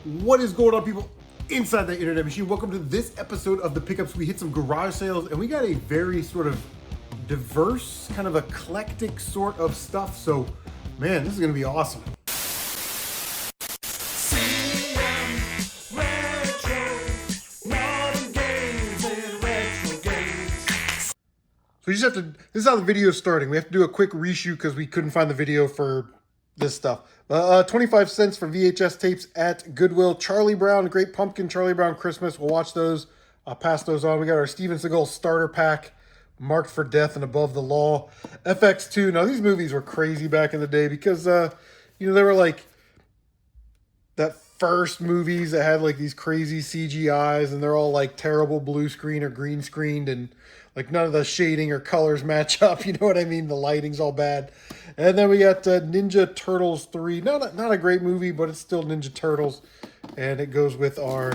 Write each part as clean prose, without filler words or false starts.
What is going on, people inside the internet machine? Welcome to this episode of the Pickups. We hit some garage sales and we got a very sort of diverse, kind of eclectic sort of stuff. So, man, this is going to be awesome. So you just have to, this is how the video is starting. We have to do a quick reshoot because we couldn't find the video for this stuff. 25 cents for VHS tapes at Goodwill. Charlie Brown, Great Pumpkin, Charlie Brown Christmas. We'll watch those. I'll pass those on. We got our Steven Seagal starter pack, Marked for Death and Above the Law. FX2. Now, these movies were crazy back in the day because, they were like that first movies that had like these crazy CGIs and they're all like terrible blue screen or green screened and like none of the shading or colors match up. You know what I mean? The lighting's all bad. And then we got Ninja Turtles 3. Not a great movie, but it's still Ninja Turtles. And it goes with our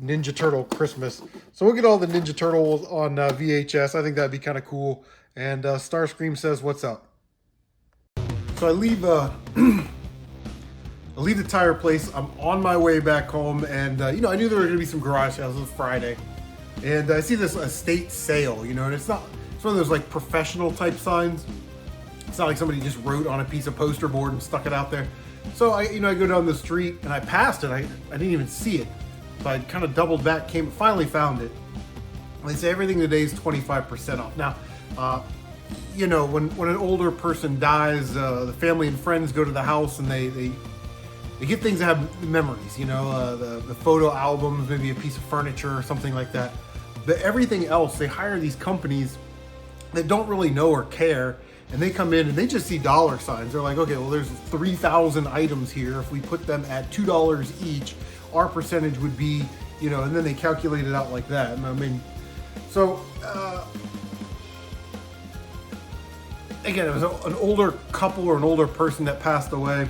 Ninja Turtle Christmas. So we'll get all the Ninja Turtles on VHS. I think that'd be kind of cool. And Starscream says, "What's up?" So I leave I leave the tire place. I'm on my way back home. And, I knew there were going to be some garage sales. It was Friday. And I see this estate sale, and it's one of those like professional type signs. It's not like somebody just wrote on a piece of poster board and stuck it out there. So I go down the street and I passed it. I didn't even see it. So I kind of doubled back, finally found it. They say everything today is 25% off. Now, when an older person dies, the family and friends go to the house and they get things that have memories, the photo albums, maybe a piece of furniture or something like that. But everything else, they hire these companies that don't really know or care, and they come in and they just see dollar signs. They're like, okay, well, there's 3,000 items here. If we put them at $2 each, our percentage would be, and then they calculate it out like that. And I mean, so, again, it was an older couple or an older person that passed away,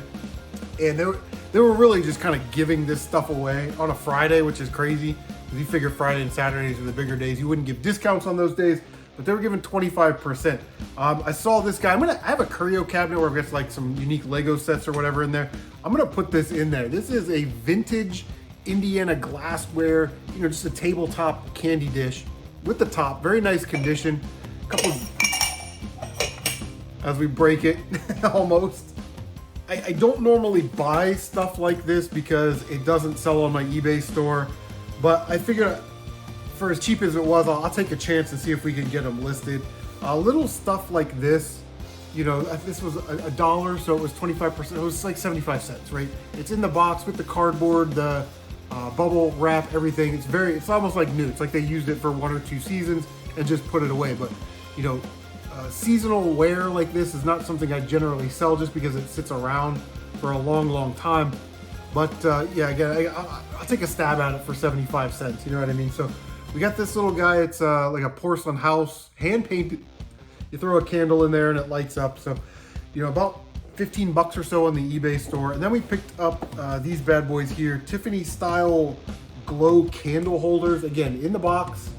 and they were really just kind of giving this stuff away on a Friday, which is crazy. Because you figure Friday and Saturdays are the bigger days. You wouldn't give discounts on those days, but they were giving 25%. I saw this guy. I have a curio cabinet where I've got like some unique Lego sets or whatever in there. I'm gonna put this in there. This is a vintage Indiana glassware, just a tabletop candy dish with the top, very nice condition. Couple as we break it, almost. I don't normally buy stuff like this because it doesn't sell on my eBay store, but I figured for as cheap as it was, I'll take a chance and see if we can get them listed. Little stuff like this, this was $1, so it was 25%. It was like 75 cents, right? It's in the box with the cardboard, the bubble wrap, everything. It's almost like new. It's like they used it for 1 or 2 seasons and just put it away. But, seasonal wear like this is not something I generally sell just because it sits around for a long, long time. But again, I'll take a stab at it for 75 cents. You know what I mean? So we got this little guy. It's like a porcelain house, hand painted. You throw a candle in there and it lights up. So, about 15 bucks or so on the eBay store. And then we picked up these bad boys here, Tiffany style glow candle holders. Again, in the box,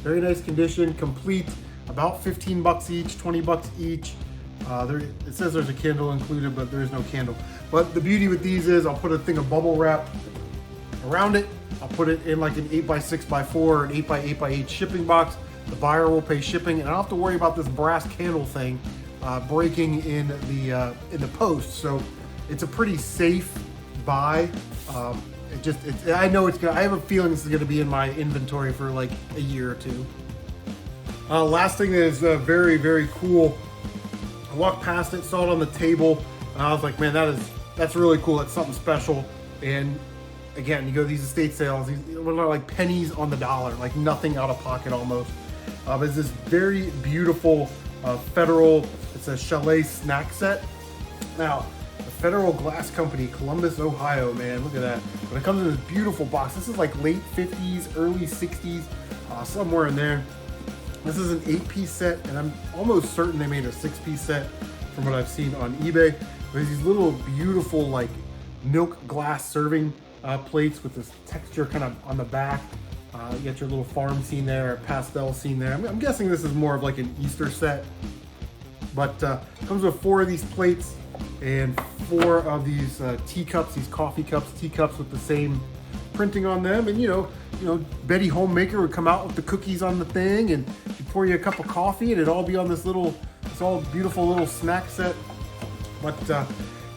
very nice condition, complete. About 15 bucks each, 20 bucks each. It says there's a candle included, but there is no candle. But the beauty with these is I'll put a thing of bubble wrap around it. I'll put it in like an 8x6x4 or an 8x8x8 shipping box. The buyer will pay shipping, and I don't have to worry about this brass candle thing breaking in the post. So it's a pretty safe buy. I know it's gonna. I have a feeling this is gonna be in my inventory for like a year or two. Last thing is very, very cool. I walked past it, saw it on the table, and I was like, man, that's really cool. That's something special. And again, you go to these estate sales, these are like pennies on the dollar, like nothing out of pocket almost. It's this very beautiful Federal, it's a chalet snack set. Now, the Federal Glass Company, Columbus, Ohio, man, look at that. But it comes in this beautiful box. This is like late 50s, early 60s, somewhere in there. This is an 8-piece set, and I'm almost certain they made a 6-piece set from what I've seen on eBay. There's these little beautiful like milk glass serving plates with this texture kind of on the back. You got your little farm scene there, pastel scene there. I'm guessing this is more of like an Easter set. But comes with 4 of these plates and 4 of these teacups, these coffee cups, teacups with the same printing on them. And you know, Betty Homemaker would come out with the cookies on the thing, and she'd pour you a cup of coffee, and it'd all be on this all beautiful little snack set. But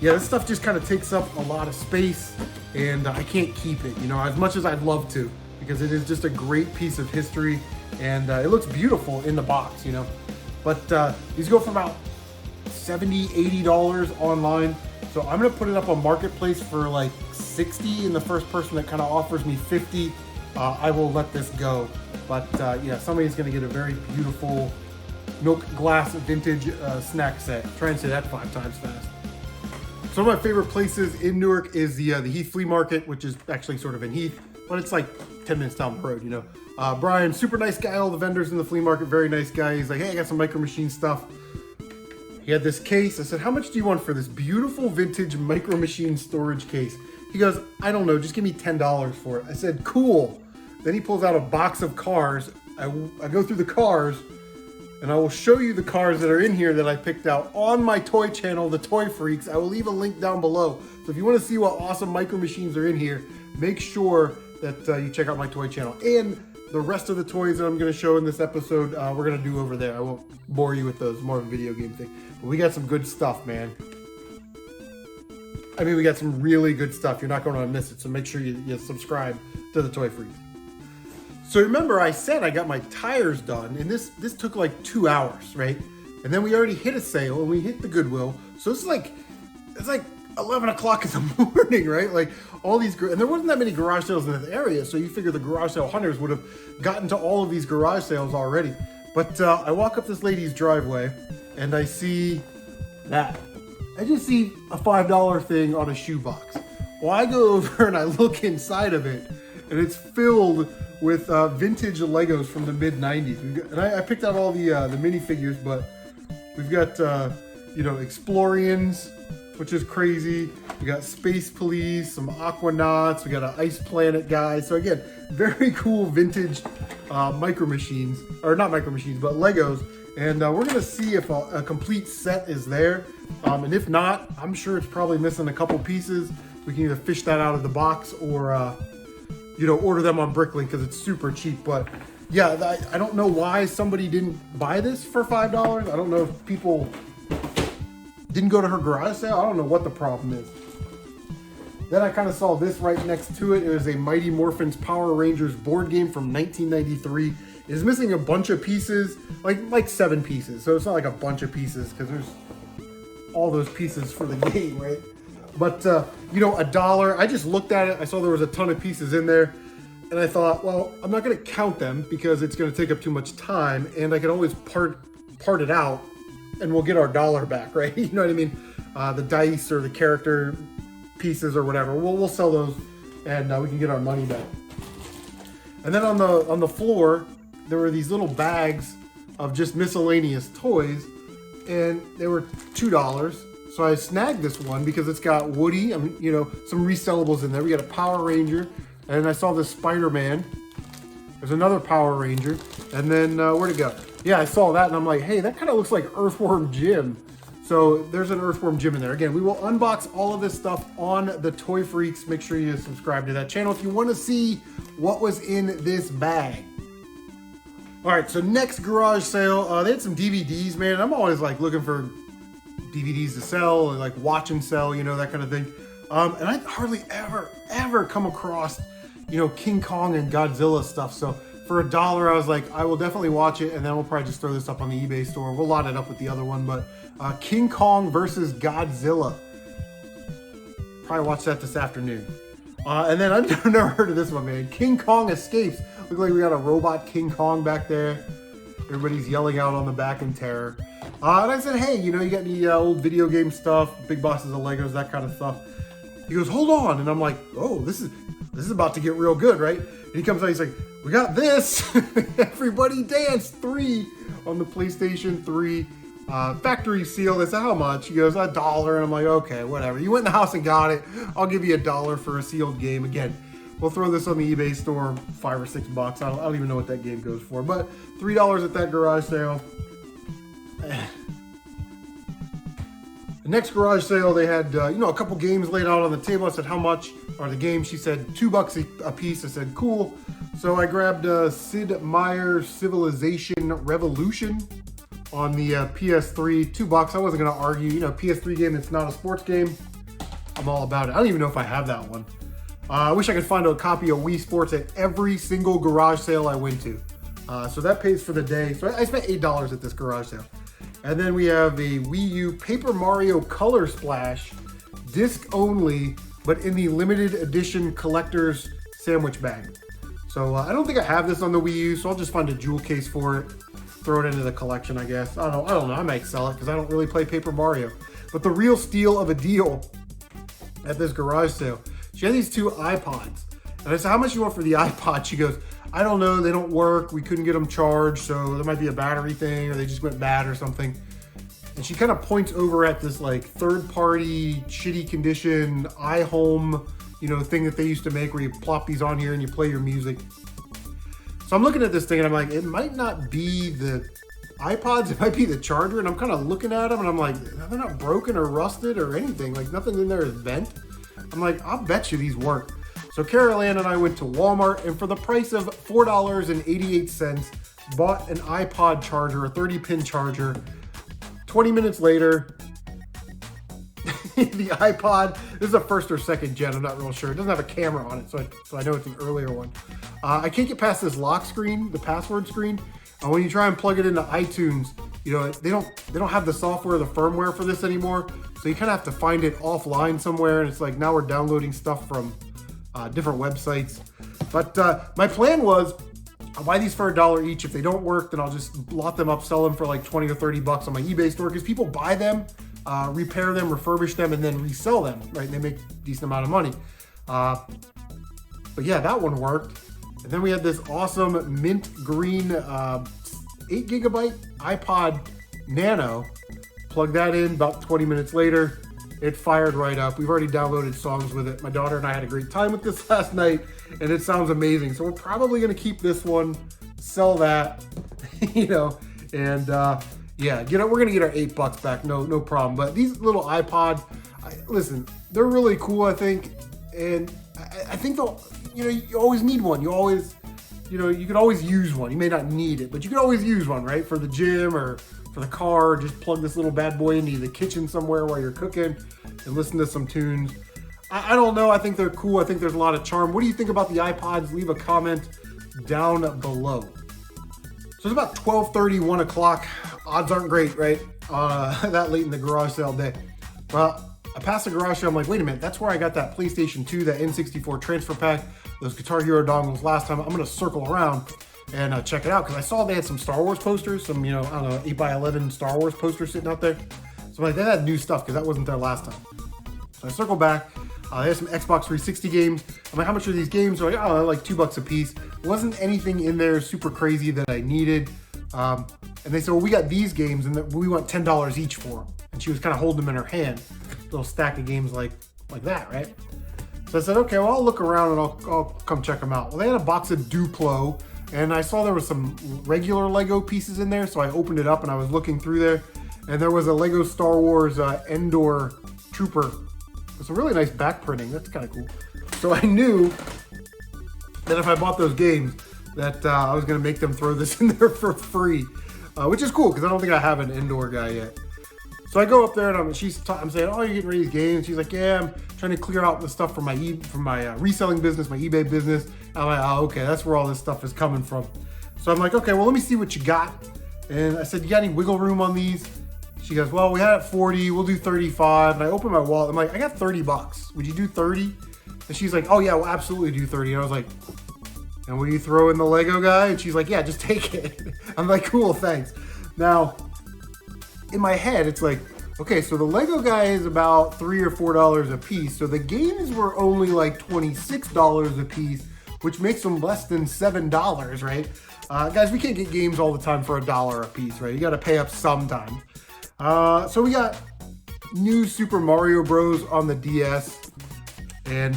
yeah, this stuff just kind of takes up a lot of space, and I can't keep it, you know, as much as I'd love to, because it is just a great piece of history, and it looks beautiful in the box, you know. But these go for about $70, $80 online. So I'm gonna put it up on Marketplace for like 60, and the first person that kind of offers me 50, I will let this go. But yeah, somebody's gonna get a very beautiful milk glass vintage snack set. Try and say that 5 times fast. So one of my favorite places in Newark is the Heath Flea Market, which is actually sort of in Heath, but it's like 10 minutes down the road, you know. Brian, super nice guy, all the vendors in the flea market, very nice guy. He's like, hey, I got some Micro Machine stuff. He had this case. I said, how much do you want for this beautiful vintage Micro Machine storage case? He goes, I don't know, just give me $10 for it. I said, cool. Then he pulls out a box of cars. I go through the cars, and I will show you the cars that are in here that I picked out on my toy channel, The Toy Freaks. I will leave a link down below. So if you want to see what awesome Micro Machines are in here, make sure that you check out my toy channel. And the rest of the toys that I'm going to show in this episode, we're going to do over there. I won't bore you with those, more of a video game thing. But we got some good stuff, man. I mean, we got some really good stuff. You're not going to miss it. So make sure you subscribe to The Toy Freaks. So remember, I said I got my tires done, and this took like 2 hours, right? And then we already hit a sale, and we hit the Goodwill. So it's like 11 o'clock in the morning, right? Like all these, and there wasn't that many garage sales in this area, so you figure the garage sale hunters would have gotten to all of these garage sales already. But I walk up this lady's driveway, and I see that. I just see a $5 thing on a shoebox. Well, I go over and I look inside of it, and it's filled with vintage Legos from the mid-90s. And I picked out all the minifigures, but we've got, you know, Explorians, which is crazy. We got Space Police, some Aquanauts, we got an Ice Planet guy. So again, very cool vintage Micro Machines, or not Micro Machines, but Legos. And we're gonna see if a complete set is there. And if not, I'm sure it's probably missing a couple pieces. We can either fish that out of the box or, you know, order them on Bricklink because it's super cheap. But yeah, I don't know why somebody didn't buy this for $5. I don't know if people didn't go to her garage sale. I don't know what the problem is. Then I kind of saw this right next to it. It was a Mighty Morphin's Power Rangers board game from 1993. It is missing a bunch of pieces, like 7 pieces. So it's not like a bunch of pieces because there's all those pieces for the game, right? But, you know, $1. I just looked at it. I saw there was a ton of pieces in there. And I thought, well, I'm not going to count them because it's going to take up too much time. And I can always part it out and we'll get our $1 back, right? You know what I mean? The dice or the character pieces or whatever. We'll sell those and we can get our money back. And then on the floor, there were these little bags of just miscellaneous toys, and they were $2. So I snagged this one because it's got Woody, I mean, you know, some resellables in there. We got a Power Ranger, and I saw this Spider-Man. There's another Power Ranger, and then where'd it go? Yeah, I saw that, and I'm like, hey, that kind of looks like Earthworm Jim. So there's an Earthworm Jim in there. Again, we will unbox all of this stuff on the Toy Freaks. Make sure you subscribe to that channel if you want to see what was in this bag. All right, so next garage sale, they had some DVDs, man. I'm always like looking for DVDs to sell, or like watch and sell, you know, that kind of thing. And I hardly ever come across, you know, King Kong and Godzilla stuff. So for $1, I was like, I will definitely watch it, and then we'll probably just throw this up on the eBay store. We'll lot it up with the other one, but King Kong versus Godzilla. Probably watch that this afternoon. And then I've never heard of this one, man. King Kong Escapes. Look like we got a robot King Kong back there. Everybody's yelling out on the back in terror. And I said, hey, you know, you got any old video game stuff, big boxes of Legos, that kind of stuff. He goes, hold on. And I'm like, oh, this is about to get real good, right? And he comes out, he's like, we got this. Everybody Dance 3 on the PlayStation 3. Factory seal. They said, how much? He goes, $1. And I'm like, okay, whatever. You went in the house and got it. I'll give you $1 for a sealed game. Again, we'll throw this on the eBay store, $5 or $6. I don't even know what that game goes for, but $3 at that garage sale. The next garage sale, they had, you know, a couple games laid out on the table. I said, how much are the games? She said, $2 a piece. I said, cool. So I grabbed Sid Meier's Civilization Revolution on the PS3, $2. I wasn't going to argue. You know, PS3 game, it's not a sports game. I'm all about it. I don't even know if I have that one. I wish I could find a copy of Wii Sports at every single garage sale I went to. So that pays for the day. So I spent $8 at this garage sale. And then we have a Wii U Paper Mario Color Splash, disc only, but in the limited edition collector's sandwich bag. So I don't think I have this on the Wii U, so I'll just find a jewel case for it, throw it into the collection, I guess. I don't know. I might sell it because I don't really play Paper Mario. But the real steal of a deal at this garage sale, she had these 2 iPods. And I said, how much do you want for the iPod? She goes, I don't know, they don't work. We couldn't get them charged, so there might be a battery thing, or they just went bad or something. And she kind of points over at this like third-party, shitty condition iHome, you know, thing that they used to make where you plop these on here and you play your music. So I'm looking at this thing and I'm like, it might not be the iPods, it might be the charger. And I'm kind of looking at them and I'm like, they're not broken or rusted or anything. Like nothing in there is bent. I'm like, I'll bet you these work. So Carol Ann and I went to Walmart, and for the price of $4.88, bought an iPod charger, a 30-pin charger. 20 minutes later, the iPod, this is a first or second gen, I'm not real sure. It doesn't have a camera on it, so I know it's an earlier one. I can't get past this lock screen, the password screen. When you try and plug it into iTunes, you know, they don't have the software, the firmware for this anymore. So you kind of have to find it offline somewhere, and it's like now we're downloading stuff from different websites. But my plan was, I'll buy these for $1 each. If they don't work, then I'll just lot them up, sell them for like 20 or 30 bucks on my eBay store, because people buy them, repair them, refurbish them, and then resell them, right? And they make a decent amount of money. But yeah, that one worked. And then we had this awesome mint green 8GB iPod Nano. Plug that in, about 20 minutes later, it fired right up. We've already downloaded songs with it. My daughter and I had a great time with this last night, and it sounds amazing. So we're probably gonna keep this one, sell that, you know, and yeah, you know, we're gonna get our $8 back, no problem. But these little iPods, listen, they're really cool, I think, and I think they'll, you know, you always need one. You always, you know, you could always use one. You may not need it, but you could always use one, right? For the gym or for the car, just plug this little bad boy into the kitchen somewhere while you're cooking and listen to some tunes. I don't know. I think they're cool. I think there's a lot of charm. What do you think about the iPods? Leave a comment down below. So it's about 12:30, 1 o'clock. Odds aren't great, right? That late in the garage sale day. Well, I passed the garage sale. I'm like, wait a minute. That's where I got that PlayStation 2, that N64 transfer pack, those Guitar Hero dongles last time. I'm going to circle around and check it out, because I saw they had some Star Wars posters, some, you know, I don't know, 8x11 Star Wars posters sitting out there. So I'm like, they had new stuff, because that wasn't there last time. So I circle back. They have some Xbox 360 games. I'm like, how much are these games? They're like, oh, like $2 a piece. There wasn't anything in there super crazy that I needed. And they said, well, we got these games, and we want $10 each for them. And she was kind of holding them in her hand, a little stack of games like that, right? So I said, okay, well, I'll look around and I'll come check them out. Well, they had a box of Duplo, and I saw there was some regular Lego pieces in there, so I opened it up and I was looking through there, and there was a Lego Star Wars Endor Trooper with some really nice back printing. That's kind of cool. So I knew that if I bought those games, that I was going to make them throw this in there for free, which is cool, because I don't think I have an Endor guy yet. So I go up there and I'm saying, oh, you're getting rid of these games? She's like, yeah, I'm trying to clear out the stuff from my reselling business, my eBay business. And I'm like, oh, okay, that's where all this stuff is coming from. So I'm like, okay, well, let me see what you got. And I said, you got any wiggle room on these? She goes, well, we had it 40, we'll do 35. And I opened my wallet. I'm like, I got $30. Would you do 30? And she's like, oh yeah, we'll absolutely do 30. And I was like, and will you throw in the Lego guy? And she's like, yeah, just take it. I'm like, cool, thanks. Now, in my head, it's like, okay, so the Lego guy is about $3 or $4 a piece. So the games were only like $26 a piece, which makes them less than $7, right? Guys, we can't get games all the time for $1 a piece, right? You got to pay up sometimes. So we got new Super Mario Bros. On the DS and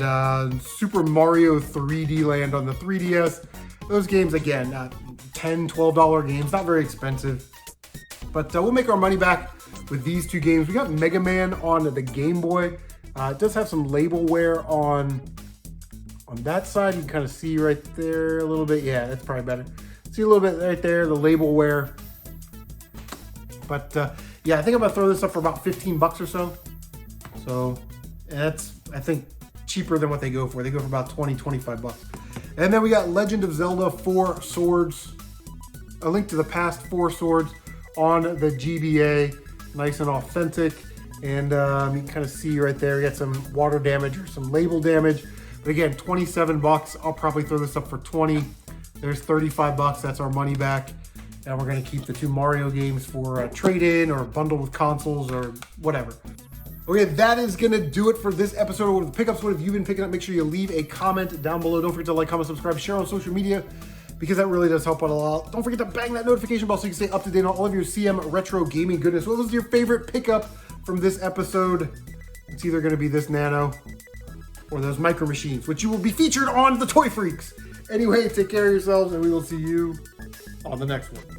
Super Mario 3D Land on the 3DS. Those games, again, $10, $12 games, not very expensive. But we'll make our money back with these two games. We got Mega Man on the Game Boy. It does have some label wear on that side. You can kind of see right there a little bit. Yeah, that's probably better. See a little bit right there, the label wear. But yeah, I think I'm gonna throw this up for about 15 bucks or so. So that's, I think, cheaper than what they go for. They go for about 20, 25 bucks. And then we got Legend of Zelda 4 Swords. A Link to the Past 4 Swords on the GBA. Nice and authentic. And you can kind of see right there, we got some water damage or some label damage. But again, 27 bucks. I'll probably throw this up for 20. There's 35 bucks. That's our money back. And we're going to keep the 2 Mario games for a trade-in or bundle with consoles or whatever. Okay, that is going to do it for this episode of the Pickups. What have you been picking up? Make sure you leave a comment down below. Don't forget to like, comment, subscribe, share on social media, because that really does help out a lot. Don't forget to bang that notification bell so you can stay up to date on all of your CM retro gaming goodness. What was your favorite pickup from this episode? It's either going to be this Nano or those Micro Machines, which you will be featured on the Toy Freaks. Anyway, take care of yourselves, and we will see you on the next one.